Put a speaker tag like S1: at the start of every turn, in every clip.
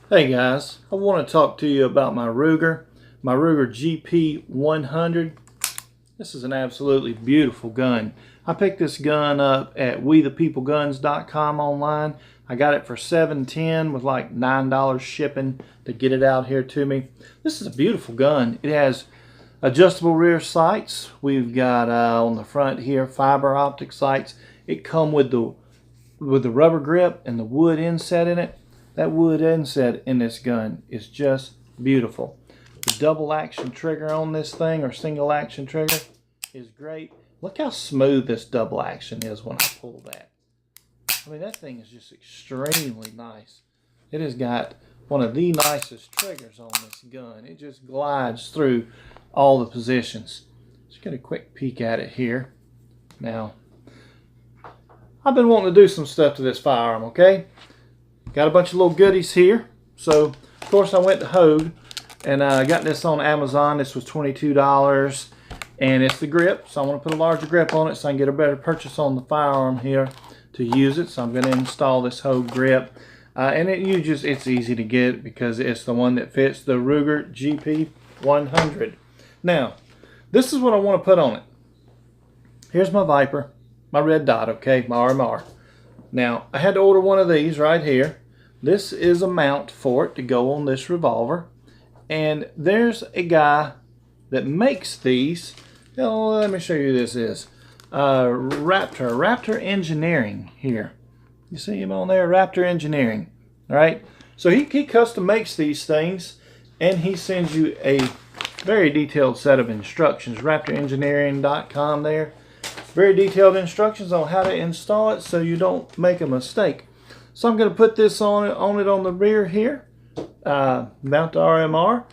S1: Hey guys, I want to talk to you about my Ruger GP100. This is an absolutely beautiful gun. I picked this gun up at wethepeopleguns.com online. I got it for $7.10 with like $9 shipping to get it out here to me. This is a beautiful gun. It has adjustable rear sights. We've got on the front here fiber optic sights. It comes with the rubber grip and the wood inset in it. That wood inset in this gun is just beautiful. The double action trigger on this thing, or single action trigger, is great. Look how smooth this double action is when I pull that. I mean, that thing is just extremely nice. It has got one of the nicest triggers on this gun. It just glides through all the positions. Let's get a quick peek at it here. Now, I've been wanting to do some stuff to this firearm, okay? Got a bunch of little goodies here. So, of course, I went to Houge and I got this on Amazon. This was $22. And it's the grip. So I want to put a larger grip on it so I can get a better purchase on the firearm here to use it. So I'm going to install this Houge grip. And it's easy to get because it's the one that fits the Ruger GP100. Now, this is what I want to put on it. Here's my Viper, my red dot, okay, my RMR. Now, I had to order one of these right here. This is a mount for it to go on this revolver. And there's a guy that makes these. Now, let me show you who this is. Raptor Engineering here. You see him on there? Raptor Engineering. All right. So he custom makes these things, and he sends you a very detailed set of instructions. RaptorEngineering.com there. Very detailed instructions on how to install it so you don't make a mistake. So I'm going to put this on the rear here, mount the RMR,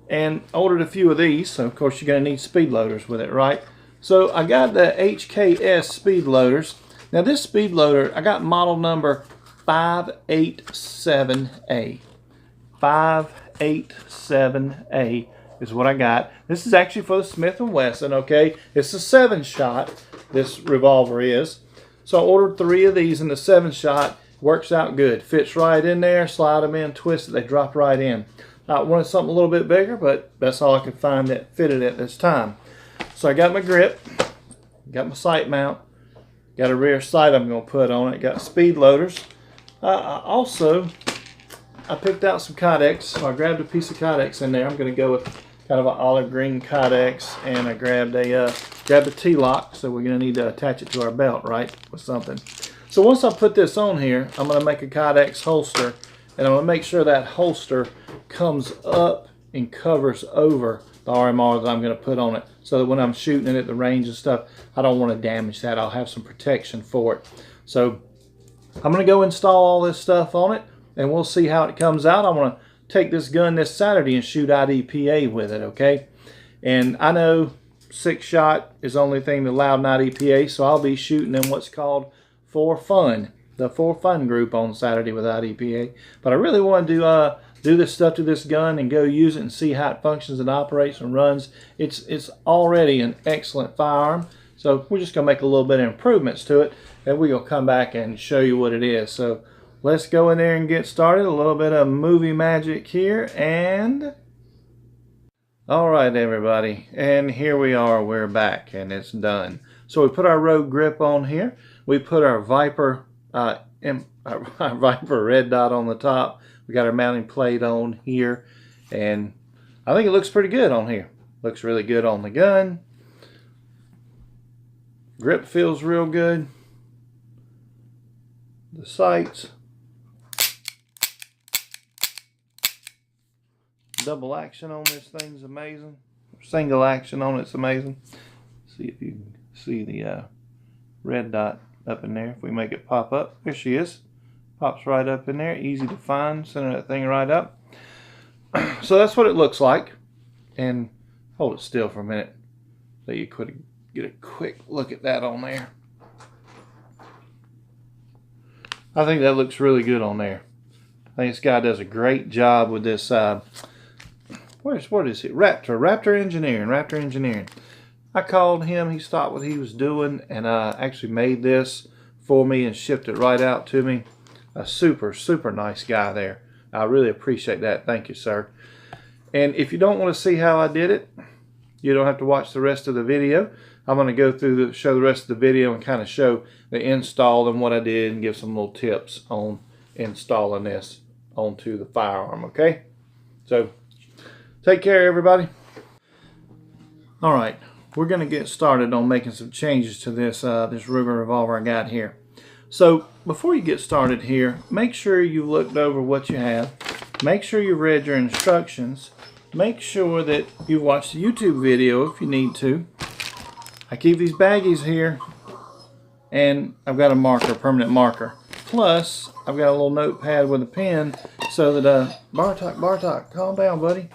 S1: and ordered a few of these. So of course you're going to need speed loaders with it, right? So I got the HKS speed loaders. Now this speed loader, I got model number 587A. 587A is what I got. This is actually for the Smith & Wesson, okay? It's a 7-shot, this revolver is. So I ordered 3 of these in the 7-shot. Works out good. Fits right in there. Slide them in, twist it, they drop right in. I wanted something a little bit bigger, but that's all I could find that fitted at this time. So I got my grip, got my sight mount, got a rear sight I'm going to put on it, got speed loaders. Also, I picked out some Kydex, so I grabbed a piece of Kydex in there. I'm going to go with kind of an olive green Kydex, and I grabbed a T-lock, so we're going to need to attach it to our belt, right, with something. So once I put this on here, I'm going to make a Kydex holster, and I'm going to make sure that holster comes up and covers over the RMR that I'm going to put on it, so that when I'm shooting it at the range and stuff, I don't want to damage that. I'll have some protection for it. So I'm going to go install all this stuff on it, and we'll see how it comes out. I want to take this gun this Saturday and shoot IDPA with it, okay? And I know 6-shot is the only thing allowed in IDPA, so I'll be shooting in what's called For Fun, the For Fun group on Saturday with IDPA. But I really want to do this stuff to this gun and go use it and see how it functions and operates and runs. It's already an excellent firearm, so we're just going to make a little bit of improvements to it, and we're going to come back and show you what it is. So let's go in there and get started. A little bit of movie magic here, and all right, everybody, and here we are. We're back, and it's done. So we put our Rogue grip on here. We put our Viper Viper red dot on the top. We got our mounting plate on here, and I think it looks pretty good on here. Looks really good on the gun. Grip feels real good. The sights. Double action on this thing's amazing. Single action on it's amazing. See if you can see the red dot up in there. If we make it pop up, there she is. Pops right up in there, easy to find. Center that thing right up. So that's what it looks like. And hold it still for a minute so you could get a quick look at that on there. I think that looks really good on there. I think this guy does a great job with this. What is it? Raptor Engineering. I called him. He stopped what he was doing and actually made this for me and shipped it right out to me. A super nice guy there. I really appreciate that. Thank you, sir. And if you don't want to see how I did it, you don't have to watch the rest of the video. I'm going to go through show the rest of the video and kind of show the install and what I did and give some little tips on installing this onto the firearm, okay? So, take care, everybody. All right, we're going to get started on making some changes to this this Ruger revolver I got here. So, before you get started here, make sure you looked over what you have. Make sure you read your instructions. Make sure that you watch the YouTube video if you need to. I keep these baggies here, and I've got a marker, permanent marker. Plus, I've got a little notepad with a pen so that, Bartok, calm down, buddy.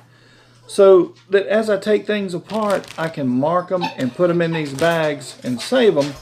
S1: So that as I take things apart, I can mark them and put them in these bags and save them.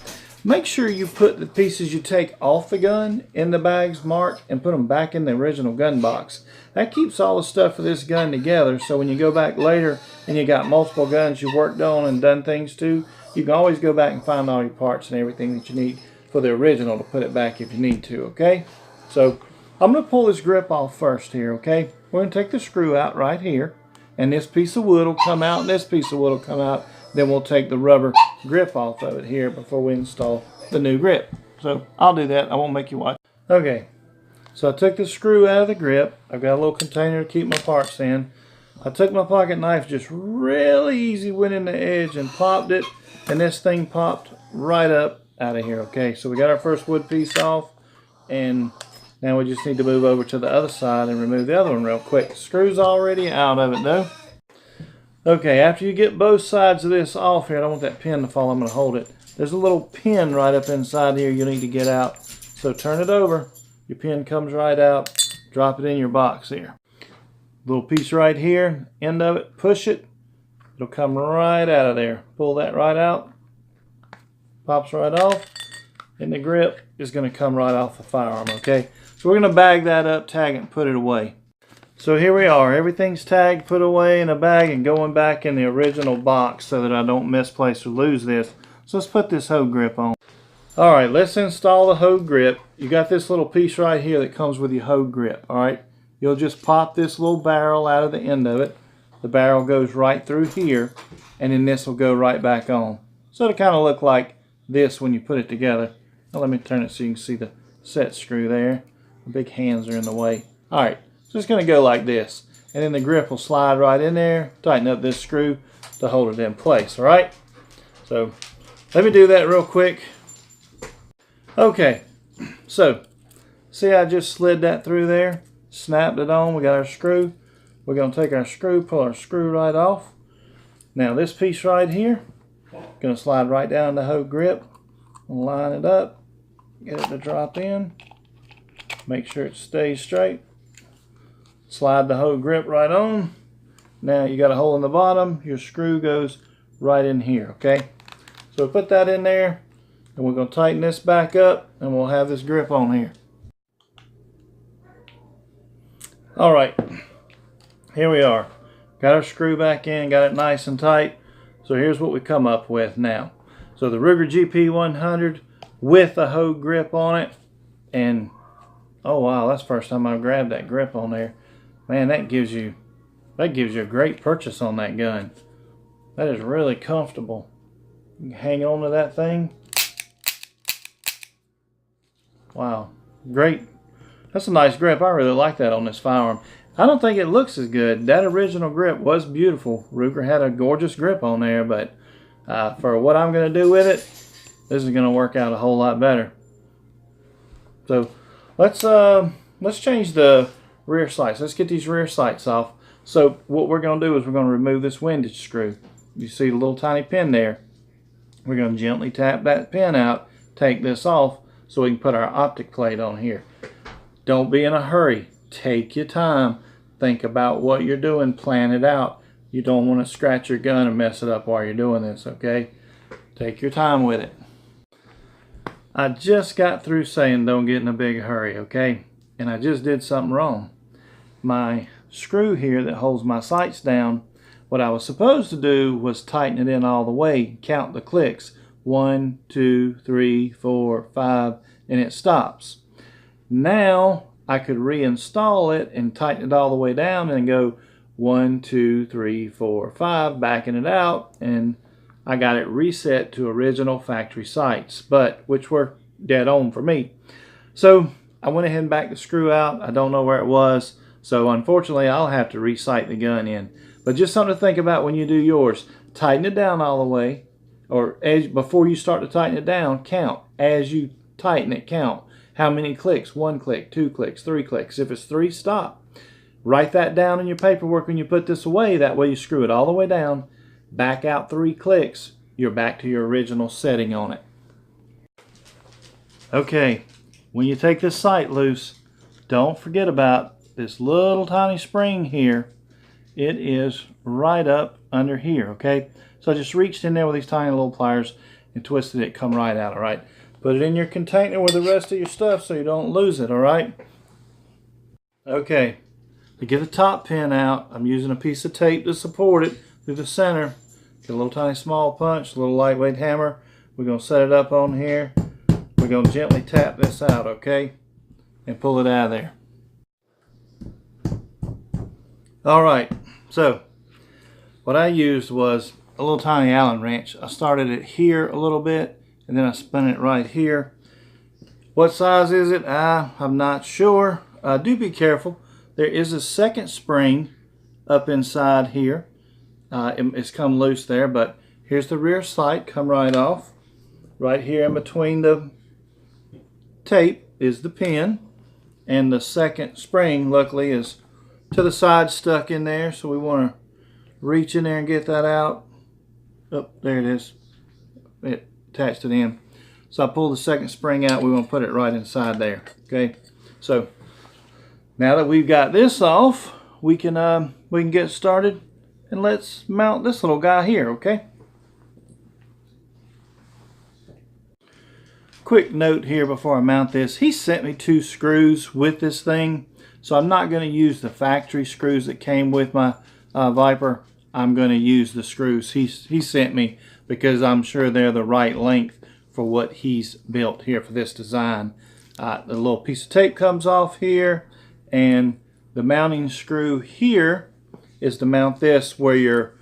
S1: Make sure you put the pieces you take off the gun in the bags marked and put them back in the original gun box. That keeps all the stuff for this gun together, so when you go back later and you got multiple guns you've worked on and done things to, you can always go back and find all your parts and everything that you need for the original to put it back if you need to, okay? So I'm going to pull this grip off first here, okay? We're going to take the screw out right here, and this piece of wood will come out, and this piece of wood will come out. Then we'll take the rubber grip off of it here before we install the new grip. So I'll do that. I won't make you watch. Okay, so I took the screw out of the grip. I've got a little container to keep my parts in. I took my pocket knife, just really easy, went in the edge and popped it, and this thing popped right up out of here. Okay, so we got our first wood piece off, and now we just need to move over to the other side and remove the other one real quick. Screw's already out of it though. Okay, after you get both sides of this off here, I don't want that pin to fall, I'm going to hold it. There's a little pin right up inside here you need to get out. So turn it over, your pin comes right out, drop it in your box here. Little piece right here, end of it, push it, it'll come right out of there. Pull that right out, pops right off, and the grip is going to come right off the firearm, okay? So we're going to bag that up, tag it, and put it away. So here we are, everything's tagged, put away in a bag, and going back in the original box so that I don't misplace or lose this. So let's put this Houge grip on. Alright, let's install the Houge grip. You got this little piece right here that comes with your Houge grip, alright? You'll just pop this little barrel out of the end of it. The barrel goes right through here, and then this will go right back on. So it'll kind of look like this when you put it together. Now let me turn it so you can see the set screw there. The big hands are in the way. Alright. So it's going to go like this, and then the grip will slide right in there, tighten up this screw to hold it in place, all right? So let me do that real quick. Okay, so see I just slid that through there, snapped it on, we got our screw. We're going to take our screw, pull our screw right off. Now this piece right here, going to slide right down the Houge grip, line it up, get it to drop in, make sure it stays straight. Slide the Houge grip right on. Now you got a hole in the bottom. Your screw goes right in here, okay? So put that in there, and we're going to tighten this back up, and we'll have this grip on here. All right, here we are. Got our screw back in, got it nice and tight. So here's what we come up with now. So the Ruger GP100 with a Houge grip on it, and oh wow, that's the first time I've grabbed that grip on there. Man, that gives you a great purchase on that gun. That is really comfortable. You can hang on to that thing. Wow, great. That's a nice grip. I really like that on this firearm. I don't think it looks as good. That original grip was beautiful. Ruger had a gorgeous grip on there, but for what I'm going to do with it, this is going to work out a whole lot better. So let's change the rear sights. Let's get these rear sights off. So what we're going to do is we're going to remove this windage screw. You see the little tiny pin there. We're going to gently tap that pin out, take this off so we can put our optic plate on here. Don't be in a hurry. Take your time. Think about what you're doing. Plan it out. You don't want to scratch your gun and mess it up while you're doing this, okay? Take your time with it. I just got through saying don't get in a big hurry, okay? And I just did something wrong. My screw here that holds my sights down, what I was supposed to do was tighten it in all the way, count the clicks. 1, 2, 3, 4, 5, and it stops. Now I could reinstall it and tighten it all the way down and go 1, 2, 3, 4, 5, backing it out, and I got it reset to original factory sights, but which were dead on for me. So I went ahead and backed the screw out. I don't know where it was, so unfortunately I'll have to re-sight the gun in. But just something to think about when you do yours. Tighten it down all the way, or before you start to tighten it down, count. As you tighten it, count. How many clicks? 1 click, 2 clicks, 3 clicks. If it's 3, stop. Write that down in your paperwork when you put this away. That way you screw it all the way down, back out 3 clicks, you're back to your original setting on it. Okay, when you take this sight loose, don't forget about this little tiny spring here. It is right up under here, okay? So I just reached in there with these tiny little pliers and twisted it, come right out, all right? Put it in your container with the rest of your stuff so you don't lose it, all right? Okay, to get the top pin out, I'm using a piece of tape to support it through the center. Get a little tiny small punch, a little lightweight hammer. We're going to set it up on here. We're going to gently tap this out, okay? And pull it out of there. Alright, so what I used was a little tiny Allen wrench. I started it here a little bit, and then I spun it right here. What size is it? I'm not sure. Do be careful. There is a second spring up inside here. It's come loose there, but here's the rear sight, come right off. Right here in between the tape is the pin, and the second spring luckily is to the side stuck in there, so we want to reach in there and get that out. Oh, there it is. It attached it in. So I pull the second spring out, we want to put it right inside there. Okay, so now that we've got this off, we can get started. And let's mount this little guy here, okay? Quick note here before I mount this. He sent me 2 screws with this thing, so I'm not going to use the factory screws that came with my Viper. I'm going to use the screws he sent me because I'm sure they're the right length for what he's built here for this design. The little piece of tape comes off here, and the mounting screw here is to mount this where your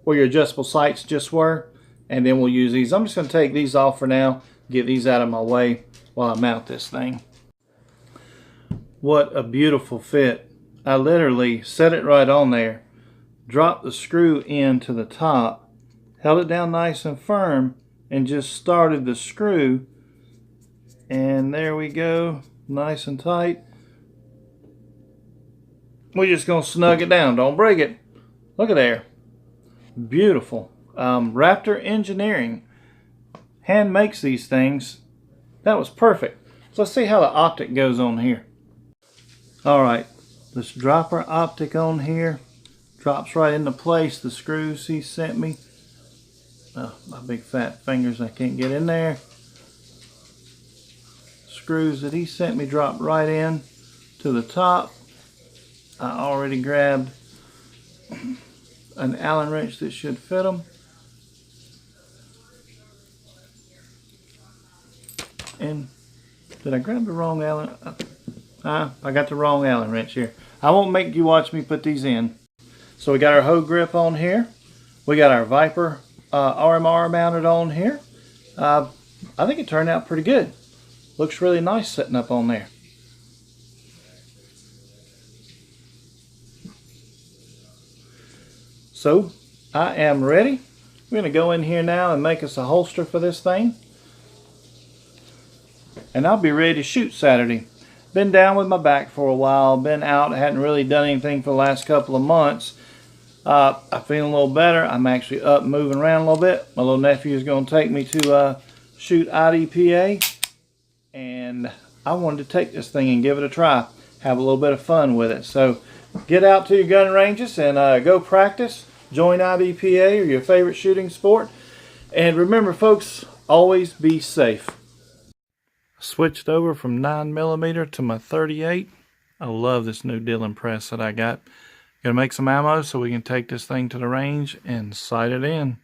S1: adjustable sights just were, and then we'll use these. I'm just going to take these off for now, get these out of my way while I mount this thing. What a beautiful fit. I literally set it right on there, dropped the screw into the top, held it down nice and firm, and just started the screw, and there we go, nice and tight. We're just going to snug it down. Don't break it. Look at there. Beautiful. Raptor Engineering hand makes these things. That was perfect. So let's see how the optic goes on here. Alright. Let's drop our optic on here. Drops right into place. The screws he sent me. Oh, my big fat fingers, I can't get in there. Screws that he sent me drop right in to the top. I already grabbed an Allen wrench that should fit them. And did I grab the wrong Allen? I got the wrong Allen wrench here. I won't make you watch me put these in. So we got our Houge grip on here. We got our Viper RMR mounted on here. I think it turned out pretty good. Looks really nice sitting up on there. So I am ready. We're going to go in here now and make us a holster for this thing. And I'll be ready to shoot Saturday. Been down with my back for a while. Been out. Hadn't really done anything for the last couple of months. I'm feeling a little better. I'm actually up moving around a little bit. My little nephew is going to take me to shoot IDPA. And I wanted to take this thing and give it a try. Have a little bit of fun with it. So get out to your gun ranges and go practice. Join IDPA or your favorite shooting sport. And remember, folks, always be safe. Switched over from 9mm to my 38. I love this new Dillon press that I got. Gonna make some ammo so we can take this thing to the range and sight it in.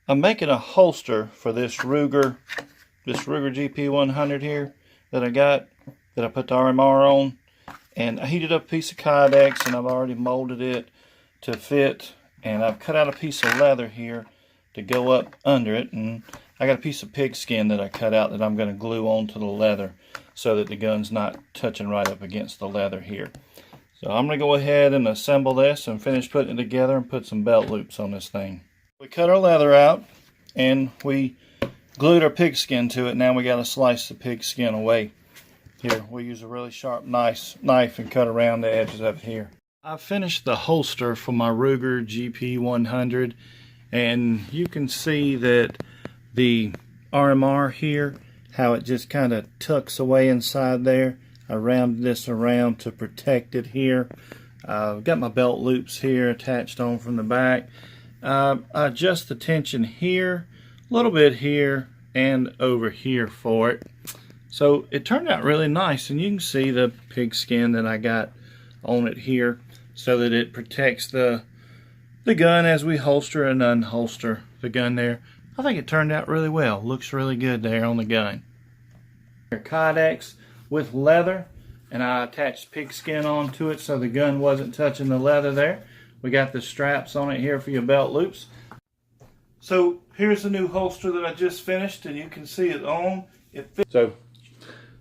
S1: I'm making a holster for this Ruger GP100 here that I got. that I put the RMR on. And I heated up a piece of Kydex, and I've already molded it to fit. And I've cut out a piece of leather here to go up under it. And I got a piece of pigskin that I cut out that I'm going to glue onto the leather so that the gun's not touching right up against the leather here. So I'm going to go ahead and assemble this and finish putting it together and put some belt loops on this thing. We cut our leather out and we glued our pigskin to it. Now we got to slice the pigskin away. Here, we use a really sharp knife and cut around the edges of it here. I finished the holster for my Ruger GP100, and you can see that the RMR here, how it just kind of tucks away inside there. I rounded this around to protect it here. I've got my belt loops here attached on from the back. I adjust the tension here, a little bit here, and over here for it. So it turned out really nice, and you can see the pigskin that I got on it here so that it protects the gun as we holster and unholster the gun there. I think it turned out really well. Looks really good there on the gun. Kydex with leather, and I attached pigskin onto it so the gun wasn't touching the leather there. We got the straps on it here for your belt loops. So here's the new holster that I just finished, and you can see it on. It fits. So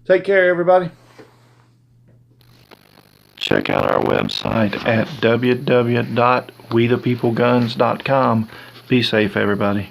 S1: take care, everybody. Check out our website at www.wethepeopleguns.com. Be safe, everybody.